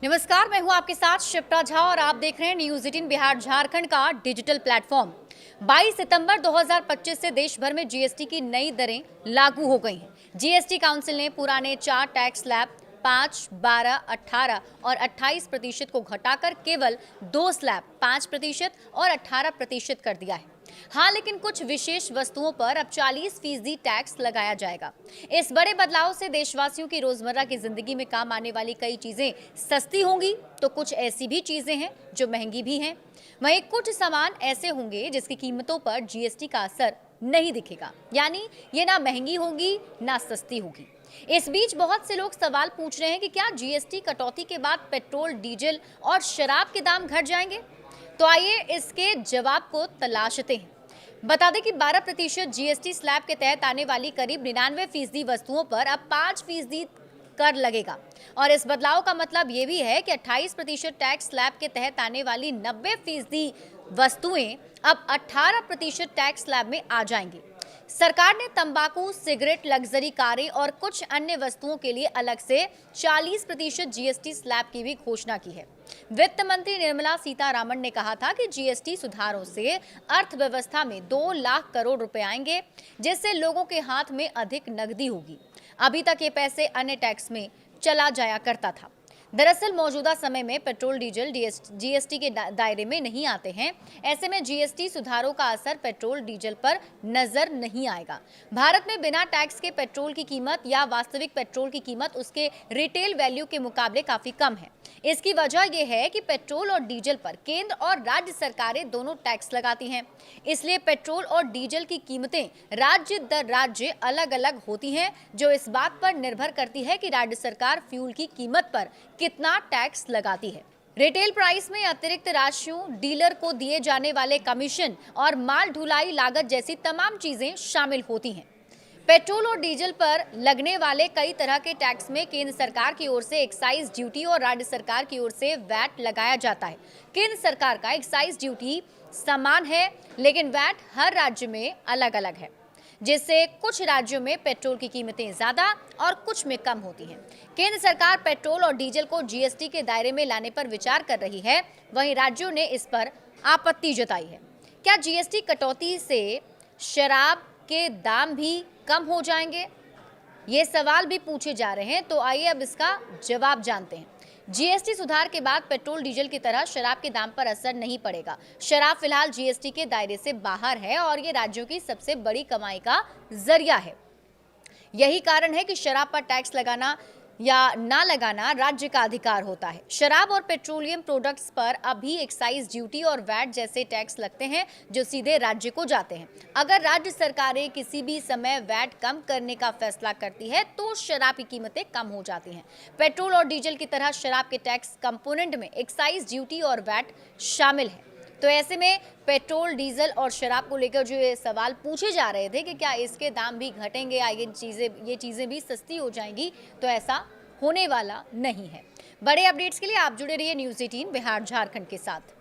नमस्कार, मैं हूं आपके साथ शिप्रा झा और आप देख रहे हैं न्यूज़ 18 बिहार झारखंड का डिजिटल प्लेटफॉर्म। 22 सितंबर 2025 से देश भर में जीएसटी की नई दरें लागू हो गई हैं। जीएसटी काउंसिल ने पुराने 4 टैक्स स्लैब 5, 12, 18 और 28% को घटाकर केवल 2 स्लैब 5% और 18% कर दिया है। हाँ, लेकिन कुछ विशेष वस्तुओं पर अब 40% टैक्स लगाया जाएगा। इस बड़े बदलाव से देशवासियों की रोजमर्रा की जिंदगी में काम आने वाली कई चीजें सस्ती होंगी, तो कुछ ऐसी भी चीजें हैं जो महंगी भी हैं। वहीं कुछ सामान ऐसे होंगे जिसकी कीमतों पर जीएसटी का असर नहीं दिखेगा, यानी ये ना महंगी होगी ना सस्ती होगी। इस बीच बहुत से लोग सवाल पूछ रहे हैं कि क्या जीएसटी कटौती के बाद पेट्रोल, डीजल और शराब के दाम घट जाएंगे? तो आइए इसके जवाब को तलाशते हैं। बता दें कि 12% जीएसटी स्लैब के तहत आने वाली करीब 99% वस्तुओं पर अब 5% कर लगेगा और इस बदलाव का मतलब ये भी है कि 28% टैक्स स्लैब के तहत आने वाली 90% वस्तुएं अब 18% टैक्स स्लैब में आ जाएंगी। सरकार ने तंबाकू, सिगरेट, लग्जरी कारें और कुछ अन्य वस्तुओं के लिए अलग से 40% जीएसटी स्लैब की भी घोषणा की है। वित्त मंत्री निर्मला सीतारामन ने कहा था कि जीएसटी सुधारों से अर्थव्यवस्था में 2 लाख करोड़ रुपए आएंगे, जिससे लोगों के हाथ में अधिक नकदी होगी। अभी तक ये पैसे अन्य टैक्स में चला जाया करता था। दरअसल मौजूदा समय में पेट्रोल, डीजल जीएसटी के दायरे में नहीं आते हैं। ऐसे में जीएसटी सुधारों का असर पेट्रोल, डीजल पर नजर नहीं आएगा। भारत में बिना टैक्स के पेट्रोल की कीमत या वास्तविक पेट्रोल की कीमत उसके रिटेल वैल्यू के मुकाबले काफी कम है। इसकी वजह यह है कि पेट्रोल और डीजल पर केंद्र और राज्य सरकारें दोनों टैक्स लगाती हैं। इसलिए पेट्रोल और डीजल की कीमतें राज्य दर राज्य अलग अलग होती हैं, जो इस बात पर निर्भर करती है कि राज्य सरकार फ्यूल की कीमत पर कितना टैक्स लगाती है। रिटेल प्राइस में अतिरिक्त राशियों, डीलर को दिए जाने वाले कमीशन और माल ढुलाई लागत जैसी तमाम चीजें शामिल होती हैं। पेट्रोल और डीजल पर लगने वाले कई तरह के टैक्स में केंद्र सरकार की ओर से एक्साइज ड्यूटी और राज्य सरकार की ओर से वैट लगाया जाता है। केंद्र सरकार का एक्साइज ड्यूटी समान है, लेकिन वैट हर राज्य में अलग अलग है, जिससे कुछ राज्यों में पेट्रोल की कीमतें ज्यादा और कुछ में कम होती हैं। केंद्र सरकार पेट्रोल और डीजल को जीएसटी के दायरे में लाने पर विचार कर रही है, वहीं राज्यों ने इस पर आपत्ति जताई है। क्या जीएसटी कटौती से शराब के दाम भी कम हो जाएंगे? ये सवाल भी पूछे जा रहे हैं, तो आइए अब इसका जवाब जानते हैं। जीएसटी सुधार के बाद पेट्रोल, डीजल की तरह शराब के दाम पर असर नहीं पड़ेगा। शराब फिलहाल जीएसटी के दायरे से बाहर है और ये राज्यों की सबसे बड़ी कमाई का जरिया है। यही कारण है कि शराब पर टैक्स लगाना या ना लगाना राज्य का अधिकार होता है। शराब और पेट्रोलियम प्रोडक्ट्स पर अभी एक्साइज ड्यूटी और वैट जैसे टैक्स लगते हैं, जो सीधे राज्य को जाते हैं। अगर राज्य सरकारें किसी भी समय वैट कम करने का फैसला करती है तो शराब की कीमतें कम हो जाती हैं। पेट्रोल और डीजल की तरह शराब के टैक्स कंपोनेंट में एक्साइज ड्यूटी और वैट शामिल है। तो ऐसे में पेट्रोल, डीजल और शराब को लेकर जो ये सवाल पूछे जा रहे थे कि क्या इसके दाम भी घटेंगे या ये चीज़ें भी सस्ती हो जाएंगी, तो ऐसा होने वाला नहीं है। बड़े अपडेट्स के लिए आप जुड़े रहिए न्यूज़ 18 बिहार झारखंड के साथ।